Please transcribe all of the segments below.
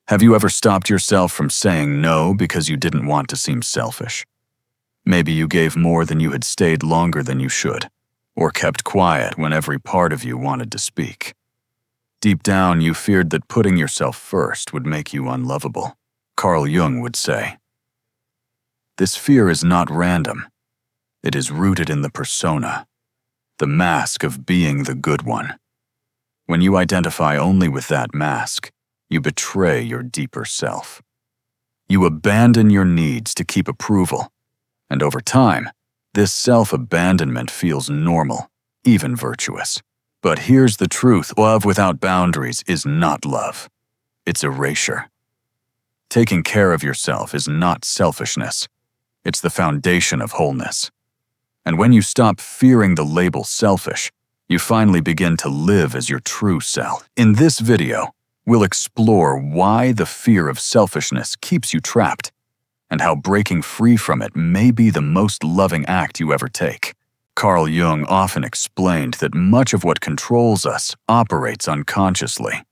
Have you ever stopped yourself from saying no because you didn't want to seem selfish? Maybe you gave more than you had stayed longer than you should, or kept quiet when every part of you wanted to speak. Deep down, you feared that putting yourself first would make you unlovable. Carl Jung would say, "This fear is not random. It is rooted in the persona, the mask of being the good one. When you identify only with that mask, you betray your deeper self. You abandon your needs to keep approval, and over time, this self-abandonment feels normal, even virtuous. But here's the truth: love without boundaries is not love. It's erasure. Taking care of yourself is not selfishness. It's the foundation of wholeness. And when you stop fearing the label selfish, you finally begin to live as your true self. In this video, we'll explore why the fear of selfishness keeps you trapped, and how breaking free from it may be the most loving act you ever take. Carl Jung often explained that much of what controls us operates unconsciously.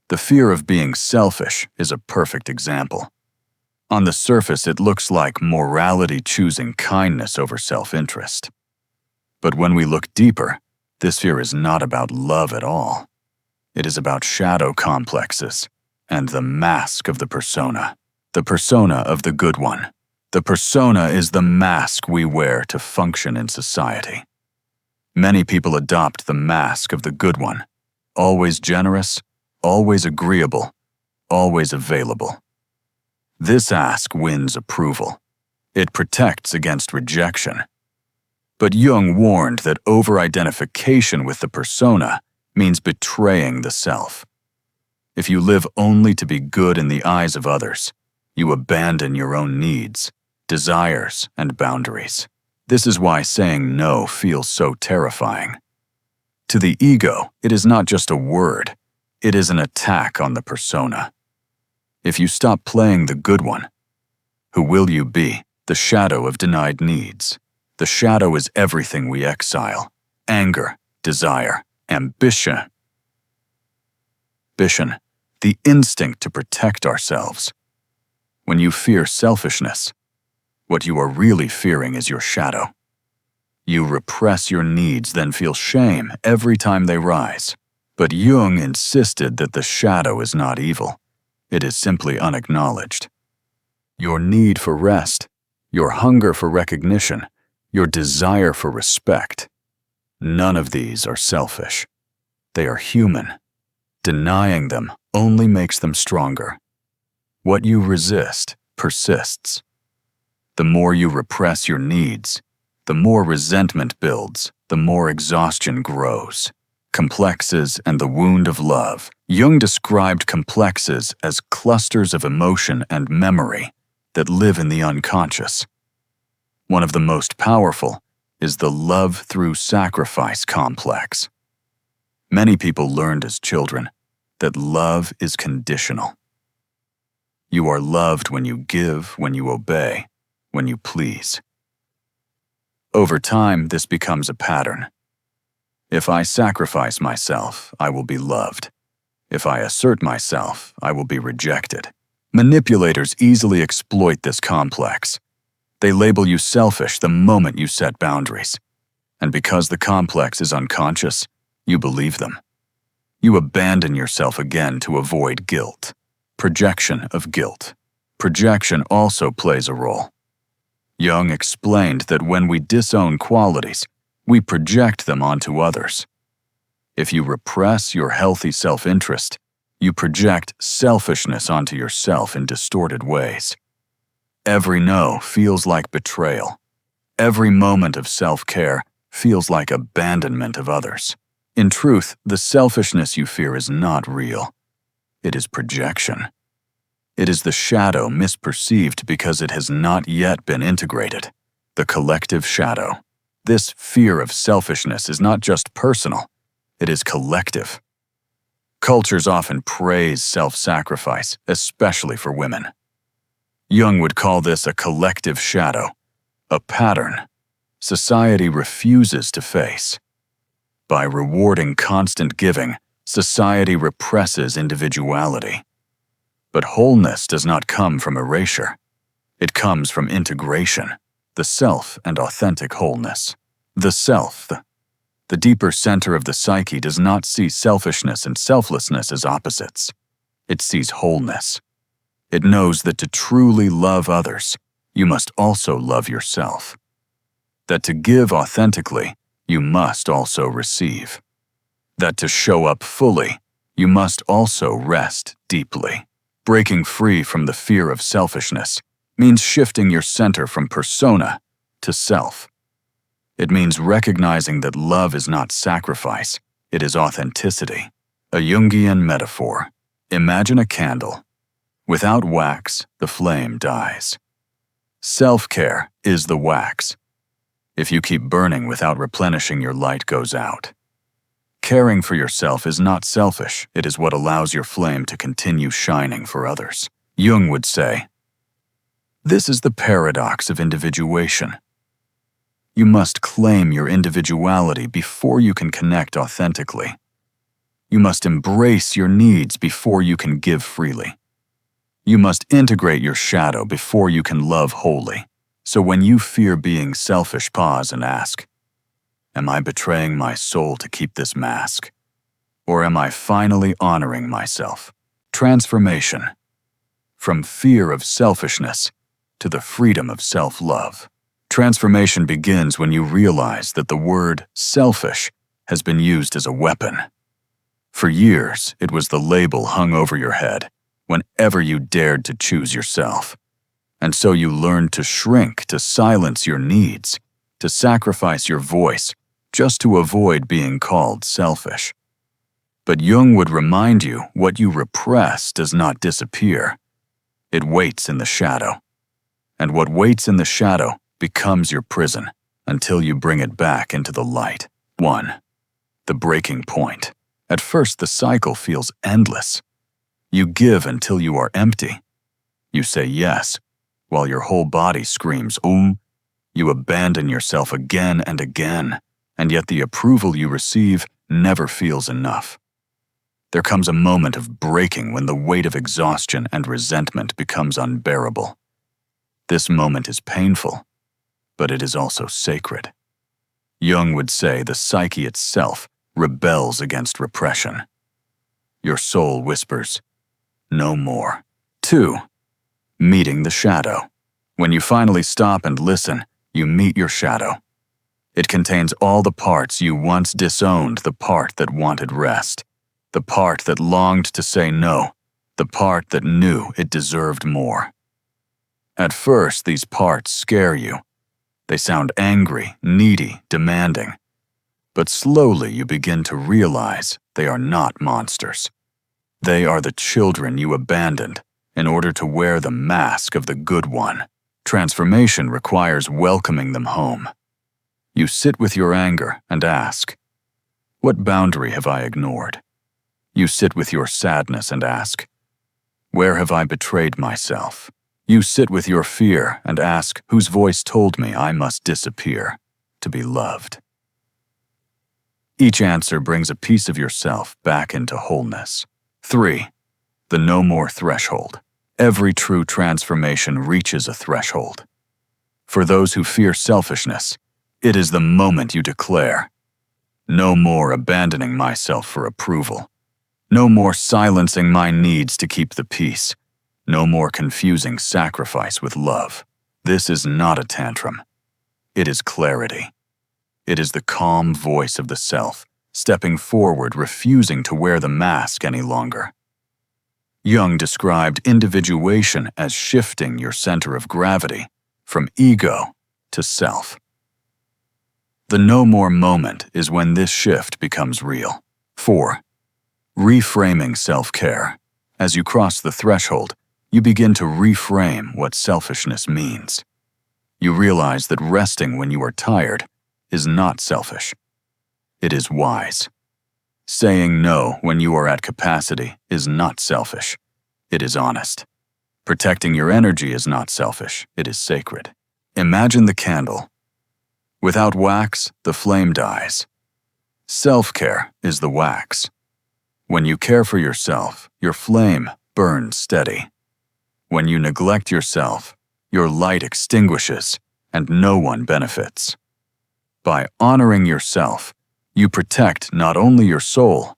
The fear of being selfish is a perfect example. On the surface, it looks like morality choosing kindness over self-interest. But when we look deeper, this fear is not about love at all. It is about shadow complexes and the mask of the persona of the good one. The persona is the mask we wear to function in society. Many people adopt the mask of the good one, always generous, always agreeable, always available. This mask wins approval. It protects against rejection. But Jung warned that over-identification with the persona means betraying the self. If you live only to be good in the eyes of others, you abandon your own needs, desires, and boundaries. This is why saying no feels so terrifying. To the ego, it is not just a word, it is an attack on the persona. If you stop playing the good one, who will you be? The shadow of denied needs. The shadow is everything we exile: anger, desire, ambition, the instinct to protect ourselves. When you fear selfishness, what you are really fearing is your shadow. You repress your needs, then feel shame every time they rise. But Jung insisted that the shadow is not evil. It is simply unacknowledged. Your need for rest, your hunger for recognition, your desire for respect, none of these are selfish. They are human. Denying them only makes them stronger. What you resist persists. The more you repress your needs, the more resentment builds, the more exhaustion grows. Complexes and the wound of love. Jung described complexes as clusters of emotion and memory that live in the unconscious. One of the most powerful is the love through sacrifice complex. Many people learned as children that love is conditional. You are loved when you give, when you obey, when you please. Over time, this becomes a pattern. If I sacrifice myself, I will be loved. If I assert myself, I will be rejected. Manipulators easily exploit this complex. They label you selfish the moment you set boundaries. And because the complex is unconscious, you believe them. You abandon yourself again to avoid guilt. Projection of guilt. Projection also plays a role. Jung explained that when we disown qualities, we project them onto others. If you repress your healthy self-interest, you project selfishness onto yourself in distorted ways. Every no feels like betrayal. Every moment of self-care feels like abandonment of others. In truth, the selfishness you fear is not real. It is projection. It is the shadow misperceived because it has not yet been integrated. The collective shadow. This fear of selfishness is not just personal, it is collective. Cultures often praise self-sacrifice, especially for women. Jung would call this a collective shadow, a pattern society refuses to face. By rewarding constant giving, society represses individuality. But wholeness does not come from erasure. It comes from integration, the self and authentic wholeness. The self, the deeper center of the psyche, does not see selfishness and selflessness as opposites. It sees wholeness. It knows that to truly love others, you must also love yourself. That to give authentically, you must also receive. That to show up fully, you must also rest deeply. Breaking free from the fear of selfishness means shifting your center from persona to self. It means recognizing that love is not sacrifice, it is authenticity. A Jungian metaphor. Imagine a candle. Without wax, the flame dies. Self-care is the wax. If you keep burning without replenishing, your light goes out. Caring for yourself is not selfish, it is what allows your flame to continue shining for others. Jung would say, "This is the paradox of individuation. You must claim your individuality before you can connect authentically. You must embrace your needs before you can give freely. You must integrate your shadow before you can love wholly. So when you fear being selfish, pause and ask, am I betraying my soul to keep this mask? Or am I finally honoring myself?" Transformation. From fear of selfishness to the freedom of self-love. Transformation begins when you realize that the word selfish has been used as a weapon. For years, it was the label hung over your head whenever you dared to choose yourself. And so you learned to shrink, to silence your needs, to sacrifice your voice, just to avoid being called selfish. But Jung would remind you what you repress does not disappear. It waits in the shadow. And what waits in the shadow becomes your prison until you bring it back into the light. 1. The breaking point. At first, the cycle feels endless. You give until you are empty. You say yes, while your whole body screams, You abandon yourself again and again, and yet the approval you receive never feels enough. There comes a moment of breaking when the weight of exhaustion and resentment becomes unbearable. This moment is painful, but it is also sacred. Jung would say the psyche itself rebels against repression. Your soul whispers, "No more." 2. Meeting the shadow. When you finally stop and listen, you meet your shadow. It contains all the parts you once disowned, the part that wanted rest, the part that longed to say no, the part that knew it deserved more. At first, these parts scare you. They sound angry, needy, demanding. But slowly you begin to realize they are not monsters. They are the children you abandoned in order to wear the mask of the good one. Transformation requires welcoming them home. You sit with your anger and ask, what boundary have I ignored? You sit with your sadness and ask, where have I betrayed myself? You sit with your fear and ask, whose voice told me I must disappear to be loved? Each answer brings a piece of yourself back into wholeness. 3. The no more threshold. Every true transformation reaches a threshold. For those who fear selfishness, it is the moment you declare, no more abandoning myself for approval. No more silencing my needs to keep the peace. No more confusing sacrifice with love. This is not a tantrum. It is clarity. It is the calm voice of the self, stepping forward, refusing to wear the mask any longer. Jung described individuation as shifting your center of gravity from ego to self. The no more moment is when this shift becomes real. 4. Reframing self-care. As you cross the threshold, you begin to reframe what selfishness means. You realize that resting when you are tired is not selfish. It is wise. Saying no when you are at capacity is not selfish. It is honest. Protecting your energy is not selfish. It is sacred. Imagine the candle. Without wax, the flame dies. Self-care is the wax. When you care for yourself, your flame burn steady. When you neglect yourself, your light extinguishes and no one benefits. By honoring yourself, you protect not only your soul,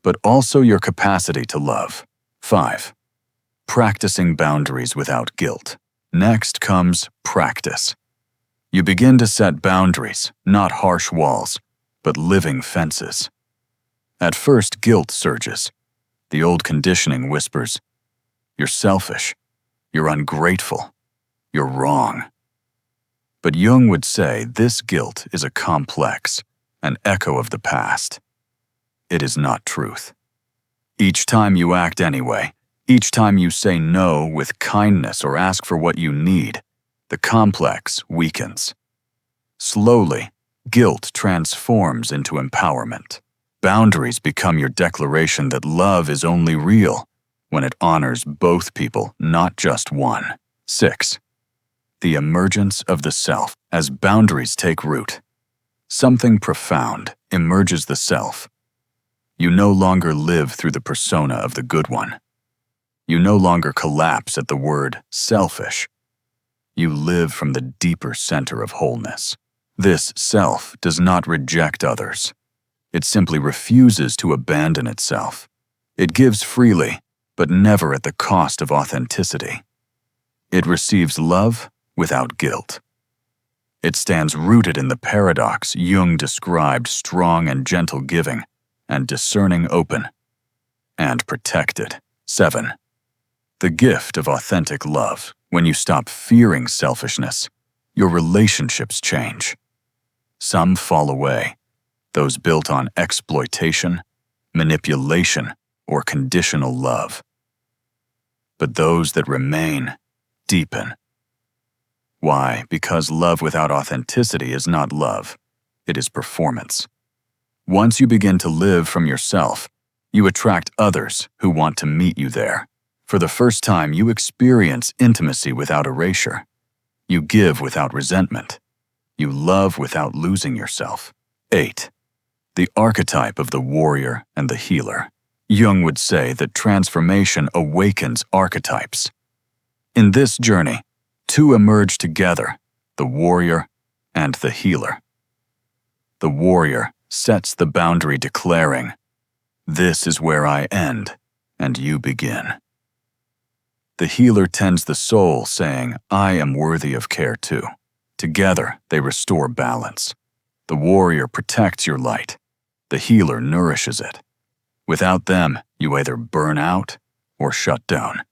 but also your capacity to love. 5. Practicing boundaries without guilt. Next comes practice. You begin to set boundaries, not harsh walls, but living fences. At first, guilt surges. The old conditioning whispers, "You're selfish, you're ungrateful, you're wrong." But Jung would say this guilt is a complex, an echo of the past. It is not truth. Each time you act anyway, each time you say no with kindness or ask for what you need, the complex weakens. Slowly, guilt transforms into empowerment. Boundaries become your declaration that love is only real when it honors both people, not just one. 6. The emergence of the self. As boundaries take root, something profound emerges the self. You no longer live through the persona of the good one. You no longer collapse at the word selfish. You live from the deeper center of wholeness. This self does not reject others. It simply refuses to abandon itself. It gives freely, but never at the cost of authenticity. It receives love without guilt. It stands rooted in the paradox Jung described: strong and gentle giving, and discerning open, and protected. 7. The gift of authentic love. When you stop fearing selfishness, your relationships change. Some fall away, those built on exploitation, manipulation, or conditional love. But those that remain deepen. Why? Because love without authenticity is not love, it is performance. Once you begin to live from yourself, you attract others who want to meet you there. For the first time, you experience intimacy without erasure. You give without resentment. You love without losing yourself. 8. The archetype of the warrior and the healer. Jung would say that transformation awakens archetypes. In this journey, two emerge together, the warrior and the healer. The warrior sets the boundary, declaring, "This is where I end, and you begin." The healer tends the soul, saying, "I am worthy of care too." Together, they restore balance. The warrior protects your light. The healer nourishes it. Without them, you either burn out or shut down.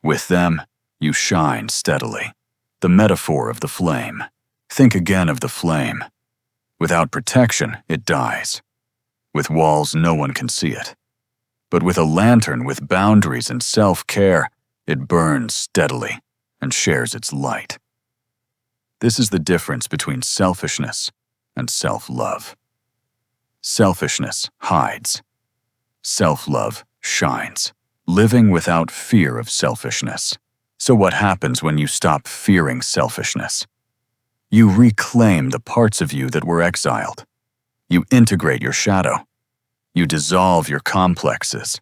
With them, you shine steadily. The metaphor of the flame. Think again of the flame. Without protection, it dies. With walls, no one can see it. But with a lantern, with boundaries and self-care, it burns steadily and shares its light. This is the difference between selfishness and self-love. Selfishness hides. Self-love shines, living without fear of selfishness. So what happens when you stop fearing selfishness? You reclaim the parts of you that were exiled. You integrate your shadow. You dissolve your complexes.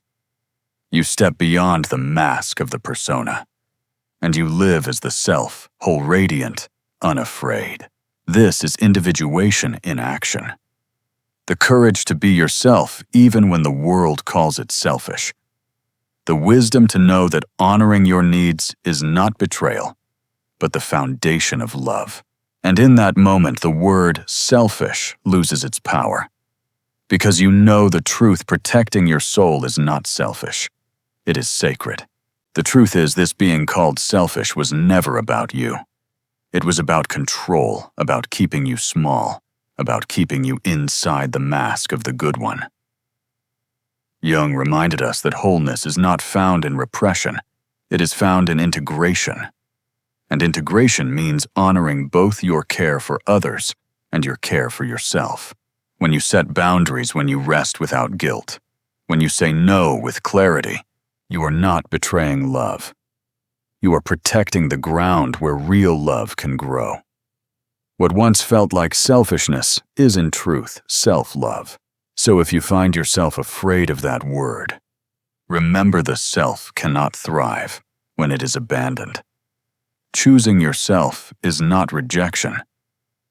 You step beyond the mask of the persona, and you live as the self, whole, radiant, unafraid. This is individuation in action. The courage to be yourself even when the world calls it selfish. The wisdom to know that honoring your needs is not betrayal, but the foundation of love. And in that moment, the word selfish loses its power. Because you know the truth, protecting your soul is not selfish. It is sacred. The truth is, this being called selfish was never about you. It was about control, about keeping you small, about keeping you inside the mask of the good one. Jung reminded us that wholeness is not found in repression. It is found in integration. And integration means honoring both your care for others and your care for yourself. When you set boundaries, when you rest without guilt, when you say no with clarity, you are not betraying love. You are protecting the ground where real love can grow. What once felt like selfishness is in truth self-love. So if you find yourself afraid of that word, Remember, the self cannot thrive when it is abandoned. Choosing yourself is not rejection.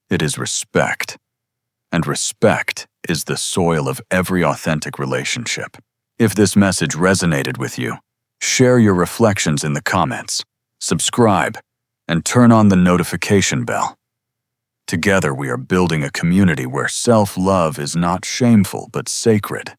It is respect. And respect is the soil of every authentic relationship. If this message resonated with you, share your reflections in the comments, subscribe, and turn on the notification bell. Together we are building a community where self-love is not shameful but sacred.